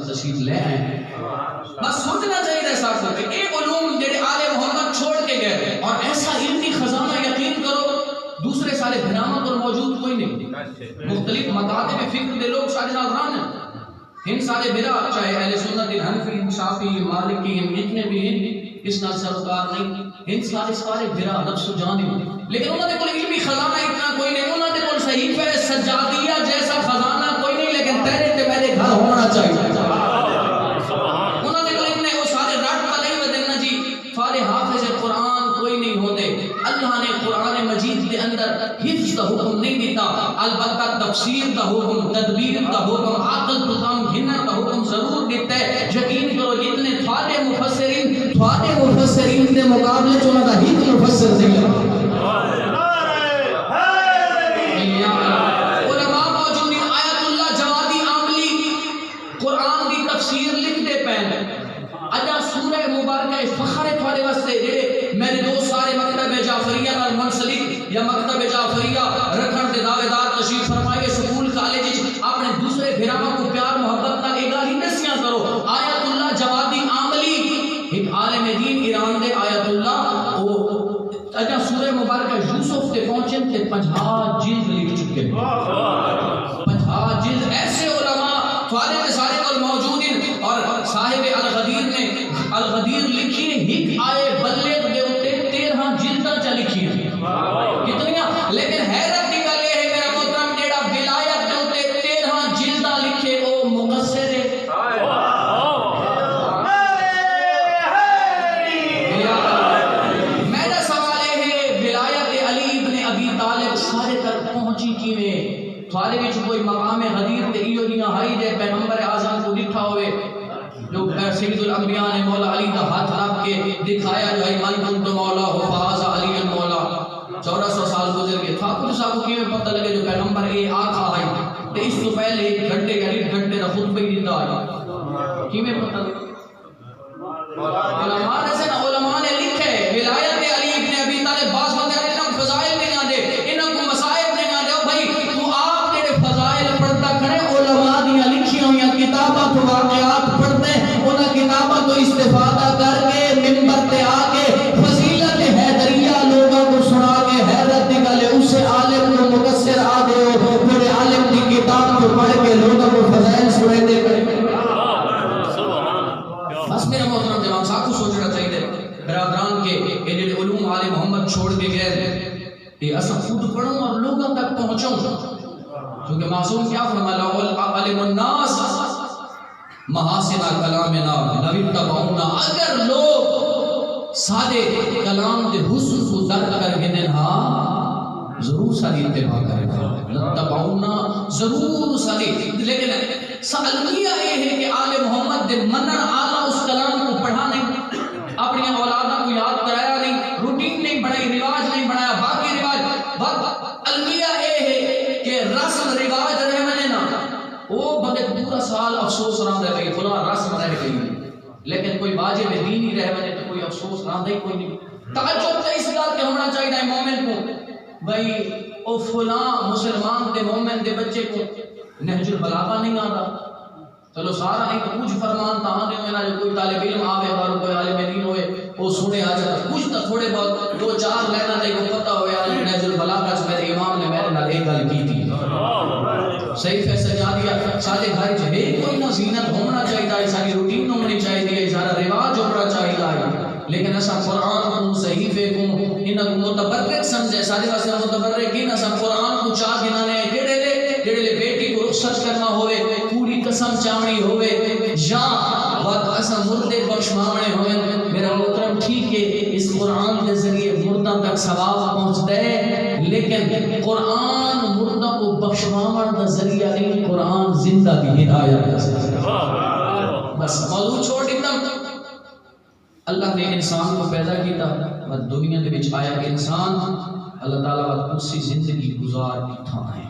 تشریف لے آئے ہیں. بس سوچنا چاہیے ساتھ کہ ایک علوم جڑے آل محمد چھوڑ کے گئے اور ایسا علمی خزانہ یقین کرو دوسرے سارے بھرامت اور موجود کوئی نہیں. مختلف مکاتب فکر دے لوگ سارے ناظران ہیں. ان سارے بھرا چاہے اہل سنت حنفی شافعی مالکی جتنے بھی ہیں اس نال سروکار نہیں. ان سارے بھرا نفس و جان ہیں لیکن انہوں نے کوئی علمی خزانہ اتنا کوئی نہیں. انہوں نے کوئی صحیفہ سجادیہ جیسا خزانہ کوئی نہیں لیکن تیرے تے میرے گھر ہونا چاہیے. حافظ قرآن کوئی نہیں ہوتے. اللہ نے قرآن مجید کے اندر حفظ کا حکم نہیں دیتا البتہ تفسیر کا حکم تدبیر کا حکم عقل کو کام گھنر کا حکم ضرور دیتا ہے. یقین کرو جتنے تھوڑے مفسرین کے مقابلے چ انہاں دا ہی مفسر نہیں ہے. علماء موجود ہیں. آیت اللہ جوادی عاملی قرآن دی تفسیر لکھتے پے اجا سورہ مبارکہ فخر تھوڑے واسطے جڑے میرے دوست سارے مکتب جعفریہ نال منسلک یا مکتب جعفریہ رکھن دے دعوے دار تشریف فرمائے سکول کالج اپنے دوسرے بھراواں کو پیار محبت نال اے گل ہی نسیاں کرو. آیت اللہ جوادی عاملی ایک عالم دین ایران دے آیت اللہ او اجا سورہ مبارکہ یوسف تے پہنچن تے 50 جلد لکھ چکے ہیں. 50 جلد ایسے علماء تھوڑے سارے کو موجود ہیں. اور صاحب الغدیر لکھی ایک آئے بلغ دے اتے 13 جلداں چا لکھی ہیں کتنیاں. لیکن حیرت کی گل یہ ہے میرا محترم جیڑا ولایت دے اتے 13 جلداں لکھے او مقصر ہے. میرا سوال ہے ولایت علی ابن ابی طالب سارے تک پہنچی کیویں؟ تھوڑے وچ کوئی مقام غدیر تے ایو جیاں ہائی دے پیغمبر اعظم کو دکھا ہوئے جو سید الانبیاء نے مولا علی کا ہاتھ رکھ کے دکھایا جو ہے من کنت مولا ہو فہذا علی المولا. 1400 سال گزر گئے تھا کچھ صاحب کو پتہ لگے جو پیغمبر اے آقا ہے تے اس تو پہلے ایک گھنٹے یا 1 گھنٹے دا خطبہ ہی دیتا ہے کیویں پتہ لگے. علماء نے لکھے ولایت علی ابن ابی طالب بعض بندے انہاں فضائل نہیں آندے انہاں کو مصائب نہیں آندے. او بھائی تو آپ جڑے فضائل پڑھتا کھڑے علماء دی لکھی ہوئی کتاباں تو واقعات پڑھتے انہاں کتاباں تو استفادہ کر کے منبر تے آ کے فضیلت حیدریہ لوگوں کو سنا کے حیرت دی گل اس عالم کو مقصر آ گئے ہو پورے عالم کی کتاب کو پڑھ کے لوگوں کو فضائل سنے دے کریں. بس میرا محترم جوان صاحب کو سوچنا چاہیے برادران کے یہ جڑے علوم آل محمد چھوڑ کے گئے یہ اساں خود پڑھوں اور لوگوں تک پہنچوں کیونکہ معصوم کیا فرمایا علم الناس محاسن کلامنا لو اتبعونا. اگر لوگ سادے کلام دے حسن کو درک کر کے ہاں ضرور ساری اتباع کرے گا اتبعونا ضرور ساری. لیکن سالمیہ یہ ہے کہ آل محمد دے منن آلہ اس کلام کو پڑھا نہیں اپنی اولادہ کو یاد کرایا نہیں روٹین نہیں بنائی رواج نہیں بنایا باقی رواج. المیہ یہ ہے کہ رسم رواج رہ منے نا وہ بندے پورا سال افسوس رہا دے گئی فلاں رسم رہ گئی لیکن کوئی واجب دین ہی رہ منے تو کوئی افسوس رہا دے کوئی نہیں. تعجب تو اس بات کہ ہونا چاہیے مومن کو بھائی او فلاں مسلمان دے مومن دے بچے کو نہج البلاغہ نہیں آتا چلو سارا نہیں تو کچھ فرمان تاں دے میرا جو کوئی طالب علم آوے اور کوئی عالم دین ہوئے وہ سنے آ جاتا کچھ تو تھوڑے بہت 2-4 لینا دے کو پتہ ہوئے عالم نہج البلاغہ سے میرے امام نے میرے نال ایک گل کی تھی صحیح فیصلہ جا دیا سارے گھر چ ہے کوئی نہ زینت ہونا چاہیے ساری روٹین ہونی چاہیے سارا رواج ہونا چاہیے لیکن اسا قرآن کو صحیفے کو انہاں کو متبرک سمجھے سارے واسطے متبرک ہی نہ سب قرآن کو چاہ گنانے جڑے لے بیٹی کو رخصت کرنا ہوئے پوری قسم چاونی ہوئے یا وقت اسا مردے بخشوانے ہوئے میرا محترم ٹھیک ہے اس قرآن کے ذریعے مردہ تک ثواب پہنچ دے لیکن قرآن مردہ کو بخشوانے کا ذریعہ نہیں قرآن زندہ کی ہدایت کا ذریعہ. بس موضوع چھوڑ دیتا اللہ نے انسان کو پیدا کیتا اور دنیا دے وچ آیا انسان اللہ تعالیٰ وقت اسی زندگی گزار تھا ہے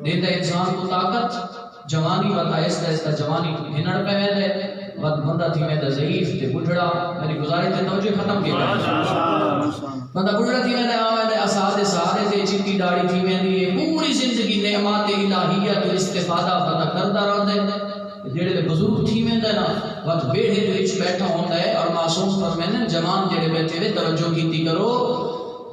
دیتا انسان کو طاقت جوانی وقت آہستہ آہستہ جوانی ہنڑ پہ دے وقت بندہ تھی میں ضعیف تے بڑھڑا میری گزارش تے توجہ ختم کیا بندہ بڑھڑا تھی میں آوے اساد سارے تے چٹی داڑھی تھی میں پوری زندگی نعمات الہیہ تو استفادہ بندہ کردا رہندا جڑے دے بزرگ تھی میں نا وقت بیڑے دے وچ بیٹھا ہوندا ہے اور معصوم فرماندے جوان جڑے بیٹھے ہوئے توجہ کیتی کرو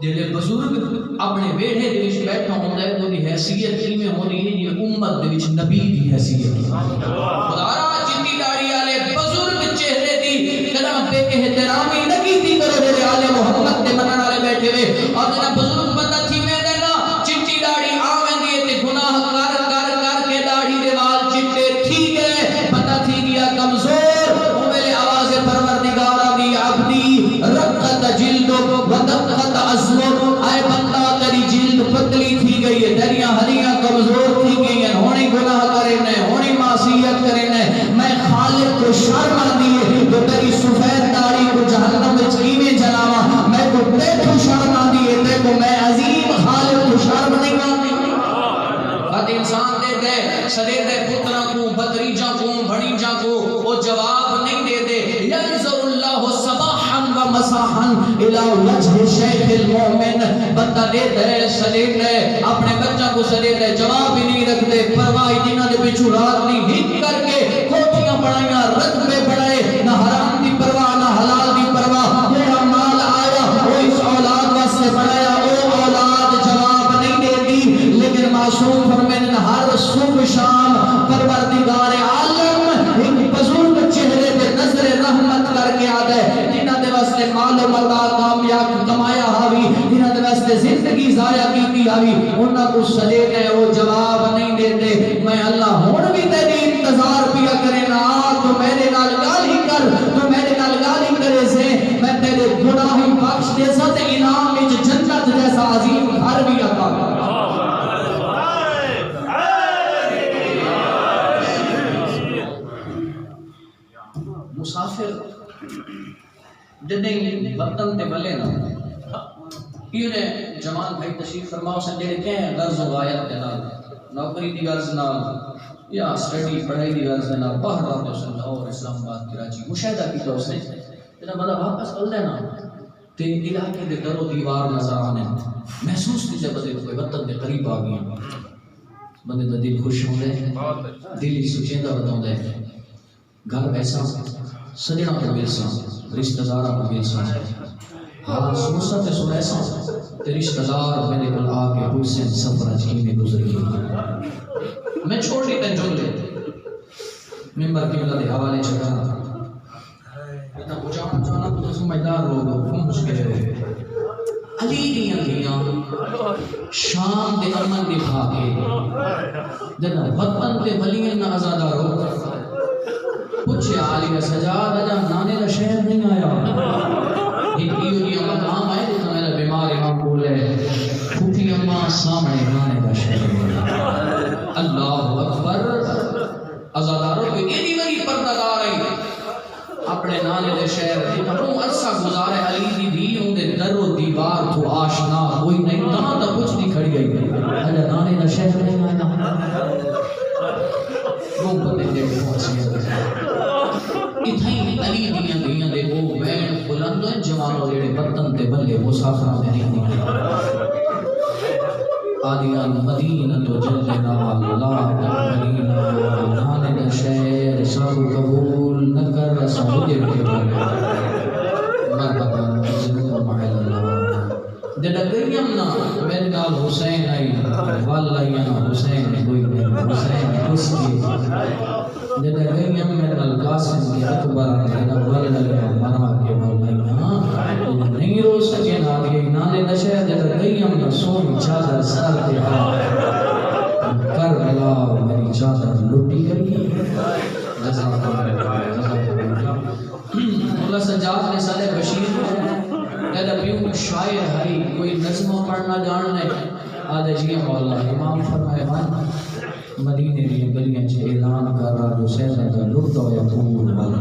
جڑے بزرگ اپنے بیڑے دے وچ بیٹھا ہوندا ہے اودی حیثیت کی میں ہونی ہے یہ امت دے وچ نبی دی حیثیت خدا را چٹی داڑھی والے بزرگ چہرے دی کلام بے احترامی نہ کیتی کرو جڑے آل محمد دے منن والے بیٹھے ہوئے اور جڑا بزرگ بندہ تھی میں نا چٹی داڑھی آوندی ہے تے گناہ کر کے داڑھی دے وال چٹے تھی گئے پتہ تھی گیا کمزور او میرے آواز پروردگار دی عبدی رقت جلد ودقت عظم اے بندہ تیری جلد پتلی تھی گئی ہے تیریاں ہڈیاں کمزور تھی گئی ہیں ہونی گناہ کرنے ہونی معصیت کرنے میں خالق کو شرم آندی ہے تو تیری سفید داڑھی کو جہنم وچ کیویں جلاواں میں کو تیتھوں شرم آندی ہے تے کو میں عظیم خالق کو شرم نہیں آندی بات انسان دے دے سدے دے پتراں کو بتریجاں کو بھڑیجاں کو وہ جواب نہیں دے دے ینظر اللہ صباحا و مساحا الى وجه شیخ المومن بندہ دے دے سدے دے اپنے بچہ کو سدے دے جواب ہی نہیں رکھتے پرواہ جنہاں دے پیچھے رات نہیں ہٹ کر کے کوٹیاں بڑھائیاں رتبے بڑھائے نہ حرام دی پرواہ نہ حلال دی پرواہ جہاں مال آیا وہ اس اولاد واسطے بڑھایا وہ اولاد جواب نہیں دیتی لیکن معصوم فرمائن ہر صبح شام پروردگار عالم ایک بزرگ چہرے پہ نظر رحمت کر کے آ گئے جنہاں دے واسطے مال و متا کامیاب کمایا ہوئی جنہاں دے واسطے زندگی ضائع کیتی ہوئی انہاں کو سدے گئے وہ جواب نہیں دیتے میں اللہ ہن بھی تیری انتظار پیا کرے نا تو میرے نال گالی کر تو میرے نال گالی کرے سے میں تیرے گناہ بخش دے سا تے انعام وچ جنت جیسا عظیم گھر بھی عطا کر مسافر جدیں وطن تے بلے نا یہ نے جمال بھائی تشریف فرماؤ سن جڑے کہیں غرض و غایت دے نال نوکری دی غرض نال یا سٹڈی پڑھائی دی غرض نال باہر راتے سن لاہور اسلام آباد کراچی مشاہدہ کیتا اس نے جناب بندہ واپس چل دے نا تے علاقے دے در و دیوار نظر آنے محسوس کی جب کوئی وطن دے قریب آ گیا بندے دا دل خوش ہوندے دل ہی سوچیندہ بتاؤندے گھر ایسا سجنا کو ملسا رشتہ دارہ کو ملسا حال سوسا تے سنیسا تے رشتہ دار میرے کل آگے حسین سفر اچھی میں گزر گئی میں چھوڑ لی تن جملے ممبر کی ملہ دے حوالے چکانا اتنا پوچھانا تو سمجھدار لوگ پہنچ گئے علی دیاں دیاں شام دے امن دکھا کے جنا وطن تے ولیاں نہ آزادہ رو پوچھے علی سجاد اجا نانے دا شہر نہیں آیا ایک ایودیا مقام ہے تو میرا بیمار امام بولے پھوٹی اماں سامنے نانے دا شہر اللہ اکبر ازاداروں کو ایدی وری پردگار ہے اپنے نانے دے شہر اتنوں عرصہ گزارے علی دی بھی ان دے در و دیوار تو آشنا کوئی نہیں تاں تا کچھ نہیں کھڑی گئی اجا نانے دا شہر نہیں آیا وہ پتے دے پہنچ گیا اتھائی علی دیاں دیاں دے وہ بین بلند ہیں جوانوں جڑے وطن تے بلے مسافرہ میں نہیں نکلے آدیان مدینہ تو جلنا لا تقبلینا نانے دا شہر سب قبول نہ کر سمجھے کے مرحبا جنت محل اللہ جڑا گریم نا میرے نال حسین آئی واللہ حسین کوئی نہیں حسین حسین جڑا گریم میرے نال قاسم کی اکبر واللہ مرا کے واللہ نہیں رو سکے نہ آگے نانے دا شہر جڑا گریم نا سون چادر سر دے کربلا میری چادر لٹی گئی جزاک اللہ سجاد نے سالے بشیر کہتا پیوں شاعر ہائی کوئی نظموں پڑھنا جاننے آدھے جی مولا امام فرمائے مدینے دی گلیاں چ اعلان کر رہا جو سیدہ دا لڑتا ہوا پور والا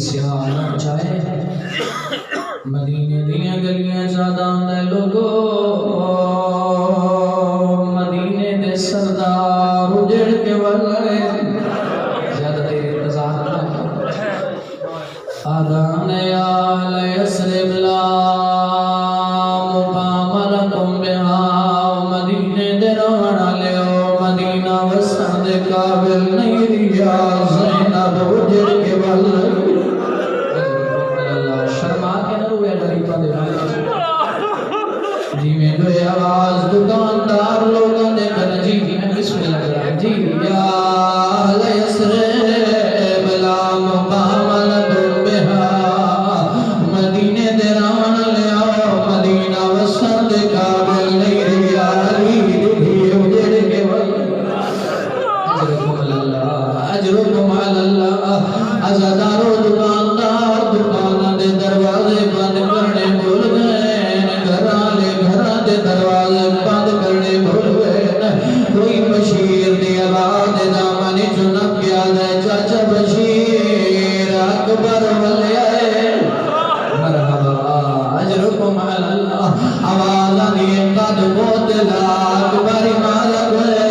سیاح چاہے مدینے دیاں گلیاں زیادہ دے لوگو مدینے دے سردار اجڑ کے والے زیادہ دیر انتظار آدھان آل یسرب لا مقام لکم بہا مدینے دے روڑا لے مدینہ وسن دے قابل نہیں ریا زینب اجڑ کے والے شرما کے نہ روئے غریبہ دے جی میں دوئے آواز دکاندار لوگوں نے کہا جی میں بسم اللہ کرا جی یا لیسرب لا مقام لکم بہا مدینے دے ران لے آؤ مدینہ وسن دے قابل نہیں ریا ری اجڑ کے اجرکم اللہ ازادارو دکاندار دکانہ دے دروازے بند کرنے بھول گئے گھران دے دروازے بند کرنے بھول گئے کوئی بشیر دی آواز دامن چنک گیا دے چاچا بشیر اکبر والے آئے مرحبا اجرکم اللہ آواز دیئے قد بوت لا اکبری مالک ہے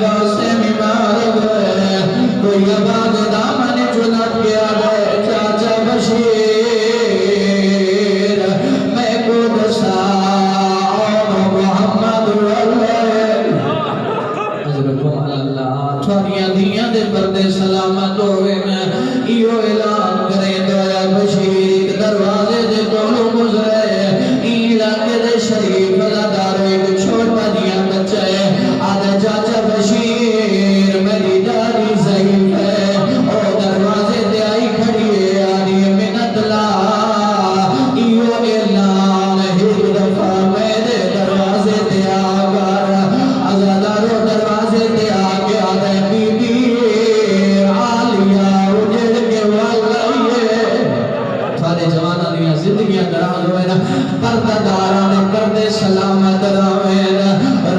گوسے میں مالک ہے کوئی آواز دامن چنک گیا دے چاچا بشیر میں کو دسا محمد اللہ حضرکم اللہ تھوڑیاں دیاں دے پردے سلامت ہوئے میں ایو اعلان کرے دویا بشیر ایک دروازے دے کولو گزرے علاقے دے شریف ازادارو ایک چھوٹا دیاں بچہ ہے آدھا چاچا بشیر میری داری ضعیف ہے او دروازے دے آئی کھڑی ہے آدھی منت لا ایو اعلان ایک دفعہ میرے دروازے دے آگار ازادارو دروازے دے آگے آدھے بی بی عالیہ اجڑ کے والائیے تھوڑے جوانہ دیا زندگیاں دران ہوئے نا پردہ دارانے پردے سلامت رہویں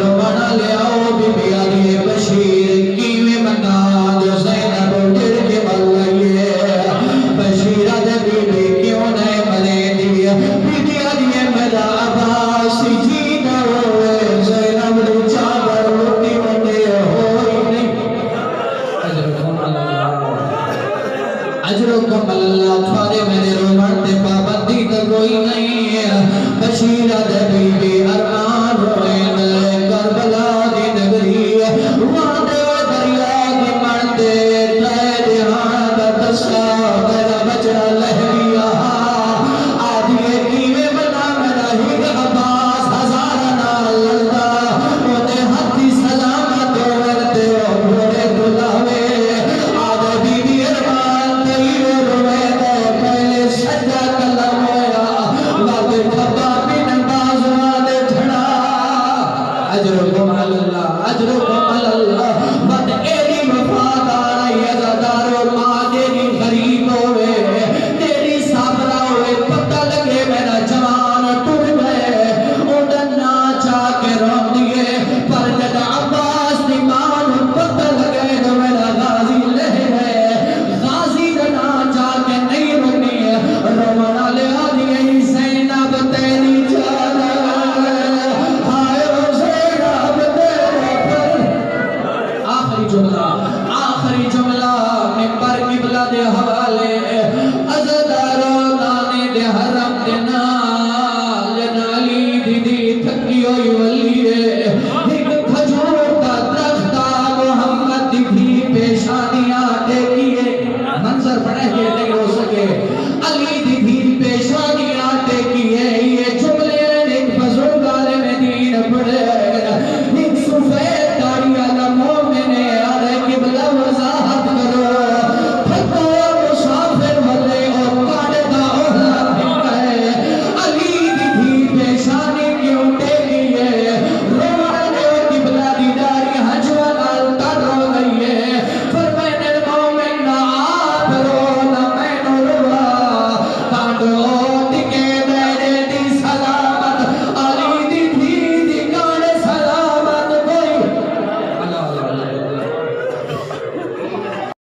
روانہ لے آؤ بی بی علی بشیر کیویں منا جو زینب اجڑ کے والائیے بشیرہ دے بی بی کیوں نئے منے دیا بی بی علی میرا عباسی جینا ہوئے زینب دو چاگر روٹی بندے ہوئی نہیں اجرکم اللہ تھوڑے میرے رومن دے پابندی تا کوئی نہیں بشیرہ دے بی بی